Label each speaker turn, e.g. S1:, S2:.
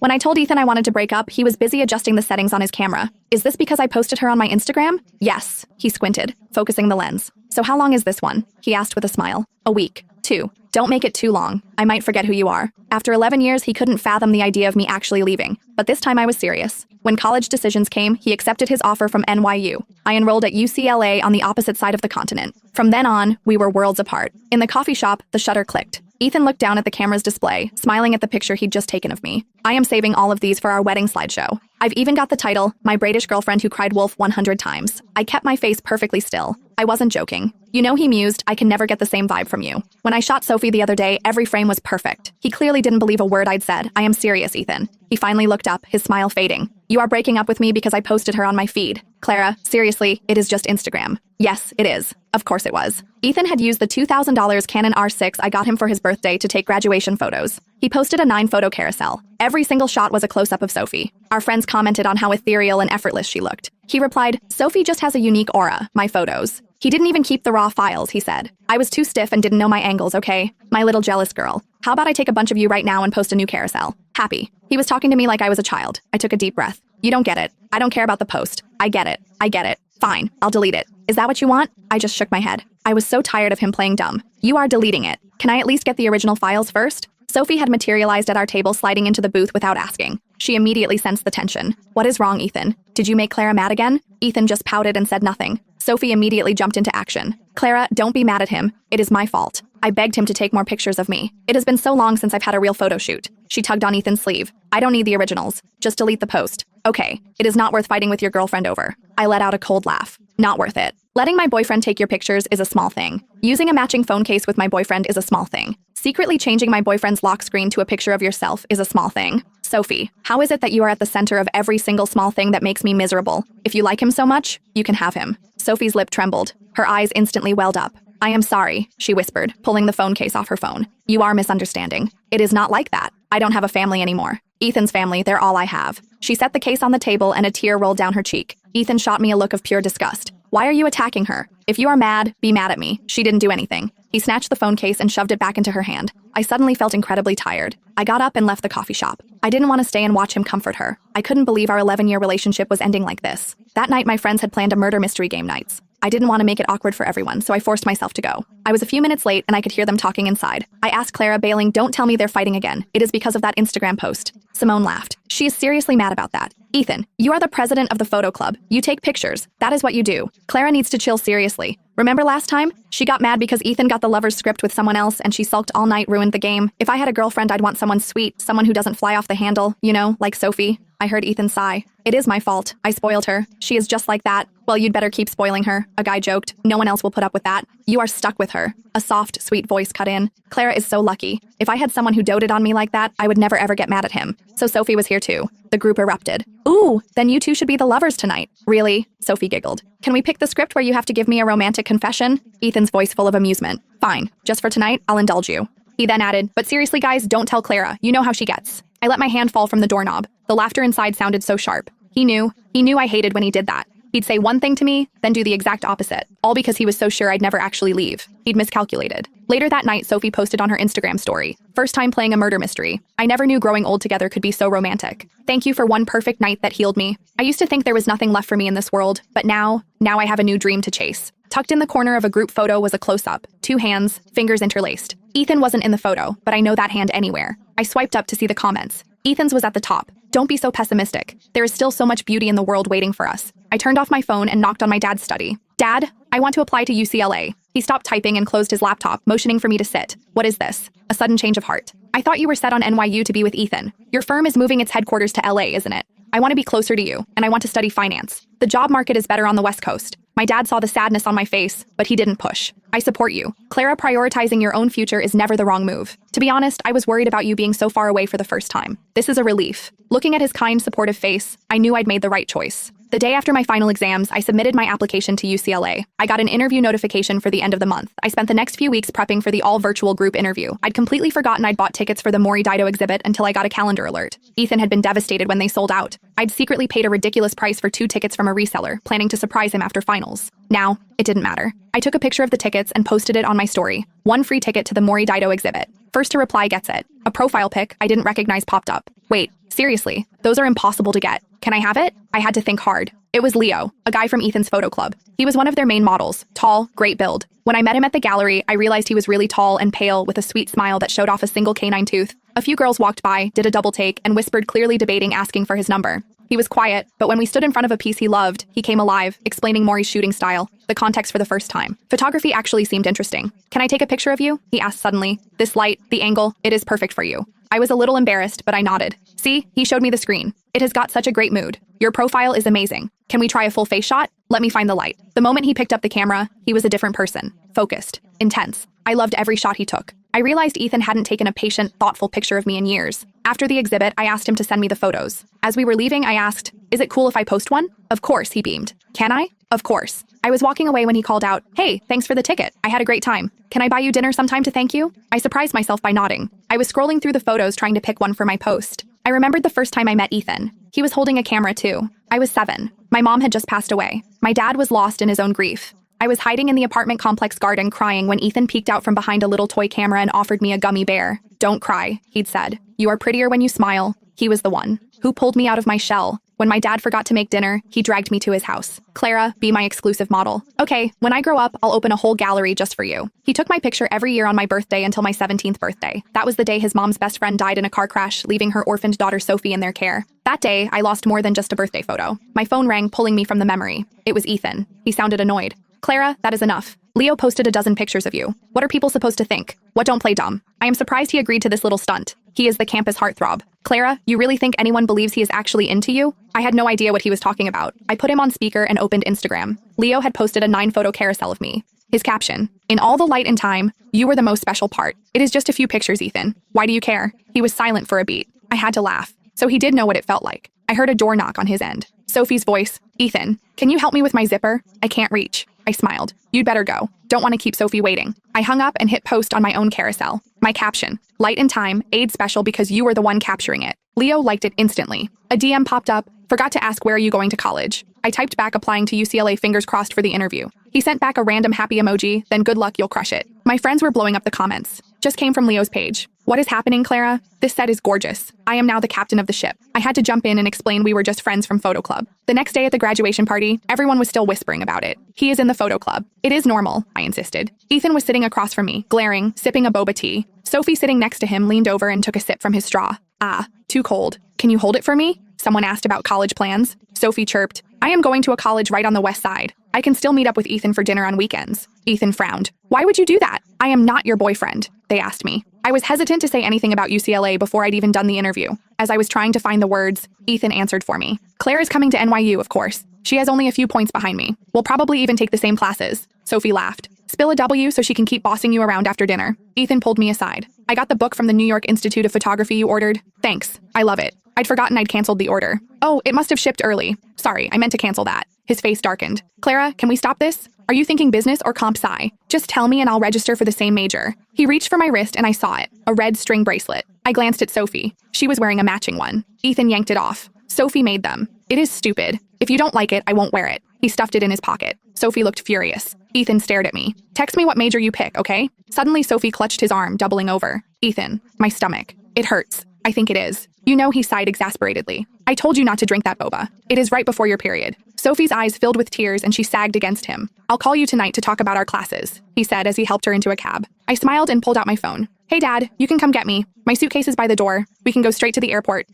S1: When I told Ethan I wanted to break up, he was busy adjusting the settings on his camera. Is this because I posted her on my Instagram? Yes. He squinted, focusing the lens. So how long is this one? He asked with a smile. A week. 2. Don't make it too long. I might forget who you are. After 11 years, he couldn't fathom the idea of me actually leaving. But this time I was serious. When college decisions came, he accepted his offer from NYU. I enrolled at UCLA on the opposite side of the continent. From then on, we were worlds apart. In the coffee shop, the shutter clicked. Ethan looked down at the camera's display, smiling at the picture he'd just taken of me. I am saving all of these for our wedding slideshow. I've even got the title, My British Girlfriend Who Cried Wolf 100 Times. I kept my face perfectly still. I wasn't joking. You know, he mused, I can never get the same vibe from you. When I shot Sophie the other day, every frame was perfect. He clearly didn't believe a word I'd said. I am serious, Ethan. He finally looked up, his smile fading. You are breaking up with me because I posted her on my feed. Clara, seriously, it is just Instagram. Yes, it is. Of course it was. Ethan had used the $2,000 Canon R6 I got him for his birthday to take graduation photos. He posted a 9-photo carousel. Every single shot was a close-up of Sophie. Our friends commented on how ethereal and effortless she looked. He replied, Sophie just has a unique aura, my photos. He didn't even keep the raw files, he said. I was too stiff and didn't know my angles, okay? My little jealous girl. How about I take a bunch of you right now and post a new carousel? Happy. He was talking to me like I was a child. I took a deep breath. You don't get it. I don't care about the post. I get it. I get it. Fine, I'll delete it. Is that what you want? I just shook my head. I was so tired of him playing dumb. You are deleting it. Can I at least get the original files first? Sophie had materialized at our table, sliding into the booth without asking. She immediately sensed the tension. What is wrong, Ethan? Did you make Clara mad again? Ethan just pouted and said nothing. Sophie immediately jumped into action. Clara, don't be mad at him. It is my fault. I begged him to take more pictures of me. It has been so long since I've had a real photo shoot. She tugged on Ethan's sleeve. I don't need the originals. Just delete the post. Okay, it is not worth fighting with your girlfriend over. I let out a cold laugh. Not worth it. Letting my boyfriend take your pictures is a small thing. Using a matching phone case with my boyfriend is a small thing. Secretly changing my boyfriend's lock screen to a picture of yourself is a small thing. Sophie, how is it that you are at the center of every single small thing that makes me miserable? If you like him so much, you can have him. Sophie's lip trembled. Her eyes instantly welled up. I am sorry, she whispered, pulling the phone case off her phone. You are misunderstanding. It is not like that. I don't have a family anymore. Ethan's family, they're all I have. She set the case on the table and a tear rolled down her cheek. Ethan shot me a look of pure disgust. Why are you attacking her? If you are mad, be mad at me. She didn't do anything. He snatched the phone case and shoved it back into her hand. I suddenly felt incredibly tired. I got up and left the coffee shop. I didn't want to stay and watch him comfort her. I couldn't believe our 11-year relationship was ending like this. That night, my friends had planned a murder mystery game nights. I didn't want to make it awkward for everyone, so I forced myself to go. I was a few minutes late and I could hear them talking inside. I asked Clara, bailing, don't tell me they're fighting again. It is because of that Instagram post. Simone laughed. She is seriously mad about that. Ethan, you are the president of the photo club. You take pictures. That is what you do. Clara needs to chill seriously. Remember last time? She got mad because Ethan got the lover's script with someone else and she sulked all night, ruined the game. If I had a girlfriend, I'd want someone sweet, someone who doesn't fly off the handle, you know, like Sophie. I heard Ethan sigh. It is my fault. I spoiled her. She is just like that. Well, you'd better keep spoiling her. A guy joked. No one else will put up with that. You are stuck with her. A soft, sweet voice cut in. Clara is so lucky. If I had someone who doted on me like that, I would never ever get mad at him. So Sophie was here too. The group erupted. Ooh, then you two should be the lovers tonight. Really? Sophie giggled. Can we pick the script where you have to give me a romantic confession? Ethan's voice full of amusement. Fine. Just for tonight, I'll indulge you. He then added, but seriously guys, don't tell Clara. You know how she gets. I let my hand fall from the doorknob. The laughter inside sounded so sharp. He knew I hated when he did that. He'd say one thing to me, then do the exact opposite, all because he was so sure I'd never actually leave. He'd miscalculated. Later that night, Sophie posted on her Instagram story, first time playing a murder mystery. I never knew growing old together could be so romantic. Thank you for one perfect night that healed me. I used to think there was nothing left for me in this world, but now I have a new dream to chase. Tucked in the corner of a group photo was a close-up, 2 hands, fingers interlaced. Ethan wasn't in the photo, but I know that hand anywhere. I swiped up to see the comments. Ethan's was at the top. Don't be so pessimistic. There is still so much beauty in the world waiting for us. I turned off my phone and knocked on my dad's study. Dad, I want to apply to UCLA. He stopped typing and closed his laptop, motioning for me to sit. What is this? A sudden change of heart. I thought you were set on NYU to be with Ethan. Your firm is moving its headquarters to LA, isn't it? I want to be closer to you, and I want to study finance. The job market is better on the West Coast. My dad saw the sadness on my face, but he didn't push. I support you. Clara, prioritizing your own future is never the wrong move. To be honest, I was worried about you being so far away for the first time. This is a relief. Looking at his kind, supportive face, I knew I'd made the right choice. The day after my final exams, I submitted my application to UCLA. I got an interview notification for the end of the month. I spent the next few weeks prepping for the all-virtual group interview. I'd completely forgotten I'd bought tickets for the Mori Dido exhibit until I got a calendar alert. Ethan had been devastated when they sold out. I'd secretly paid a ridiculous price for 2 tickets from a reseller, planning to surprise him after finals. Now, it didn't matter. I took a picture of the tickets and posted it on my story. 1 free ticket to the Mori Dido exhibit. First to reply gets it. A profile pic I didn't recognize popped up. Wait, seriously, those are impossible to get. Can I have it? I had to think hard. It was Leo, a guy from Ethan's photo club. He was one of their main models, tall, great build. When I met him at the gallery, I realized he was really tall and pale with a sweet smile that showed off a single canine tooth. A few girls walked by, did a double take, and whispered, clearly debating asking for his number. He was quiet, but when we stood in front of a piece he loved, he came alive, explaining Maury's shooting style, the context for the first time. Photography actually seemed interesting. Can I take a picture of you? He asked suddenly. This light, the angle, it is perfect for you. I was a little embarrassed, but I nodded. See, he showed me the screen. It has got such a great mood. Your profile is amazing. Can we try a full face shot? Let me find the light. The moment he picked up the camera, he was a different person. Focused. Intense. I loved every shot he took. I realized Ethan hadn't taken a patient, thoughtful picture of me in years. After the exhibit, I asked him to send me the photos. As we were leaving, I asked, is it cool if I post one? Of course, he beamed. Can I? Of course. I was walking away when he called out, hey, thanks for the ticket. I had a great time. Can I buy you dinner sometime to thank you? I surprised myself by nodding. I was scrolling through the photos trying to pick one for my post. I remembered the first time I met Ethan. He was holding a camera too. I was 7. My mom had just passed away. My dad was lost in his own grief. I was hiding in the apartment complex garden crying when Ethan peeked out from behind a little toy camera and offered me a gummy bear. Don't cry, he'd said. You are prettier when you smile. He was the one who pulled me out of my shell. When my dad forgot to make dinner, he dragged me to his house. Clara, be my exclusive model. Okay, when I grow up, I'll open a whole gallery just for you. He took my picture every year on my birthday until my 17th birthday. That was the day his mom's best friend died in a car crash, leaving her orphaned daughter Sophie in their care. That day, I lost more than just a birthday photo. My phone rang, pulling me from the memory. It was Ethan. He sounded annoyed. Clara, that is enough. Leo posted a dozen pictures of you. What are people supposed to think? What, don't play dumb? I am surprised he agreed to this little stunt. He is the campus heartthrob. Clara, you really think anyone believes he is actually into you? I had no idea what he was talking about. I put him on speaker and opened Instagram. Leo had posted a 9-photo carousel of me. His caption, in all the light and time, you were the most special part. It is just a few pictures, Ethan. Why do you care? He was silent for a beat. I had to laugh. So he did know what it felt like. I heard a door knock on his end. Sophie's voice, Ethan, can you help me with my zipper? I can't reach. I smiled. You'd better go. Don't want to keep Sophie waiting. I hung up and hit post on my own carousel. My caption, light and time, aid special because you were the one capturing it. Leo liked it instantly. A DM popped up, forgot to ask where are you going to college. I typed back applying to UCLA, fingers crossed for the interview. He sent back a random happy emoji, then good luck, you'll crush it. My friends were blowing up the comments. Just came from Leo's page. What is happening, Clara? This set is gorgeous. I am now the captain of the ship. I had to jump in and explain we were just friends from photo club. The next day at the graduation party, everyone was still whispering about it. He is in the photo club. It is normal, I insisted. Ethan was sitting across from me, glaring, sipping a boba tea. Sophie, sitting next to him, leaned over and took a sip from his straw. Ah, too cold. Can you hold it for me? Someone asked about college plans. Sophie chirped, I am going to a college right on the west side. I can still meet up with Ethan for dinner on weekends. Ethan frowned. Why would you do that? I am not your boyfriend, they asked me. I was hesitant to say anything about UCLA before I'd even done the interview. As I was trying to find the words, Ethan answered for me. Claire is coming to NYU, of course. She has only a few points behind me. We'll probably even take the same classes. Sophie laughed. Spill a W so she can keep bossing you around after dinner. Ethan pulled me aside. I got the book from the New York Institute of Photography you ordered. Thanks. I love it. I'd forgotten I'd canceled the order. Oh, it must have shipped early. Sorry, I meant to cancel that. His face darkened. Clara, can we stop this? Are you thinking business or comp sci? Just tell me and I'll register for the same major. He reached for my wrist and I saw it. A red string bracelet. I glanced at Sophie. She was wearing a matching one. Ethan yanked it off. Sophie made them. It is stupid. If you don't like it, I won't wear it. He stuffed it in his pocket. Sophie looked furious. Ethan stared at me. Text me what major you pick, okay? Suddenly, Sophie clutched his arm, doubling over. Ethan, my stomach. It hurts. I think it is. You know, he sighed exasperatedly. I told you not to drink that boba. It is right before your period. Sophie's eyes filled with tears and she sagged against him. I'll call you tonight to talk about our classes, he said as he helped her into a cab. I smiled and pulled out my phone. Hey, Dad, you can come get me. My suitcase is by the door. We can go straight to the airport.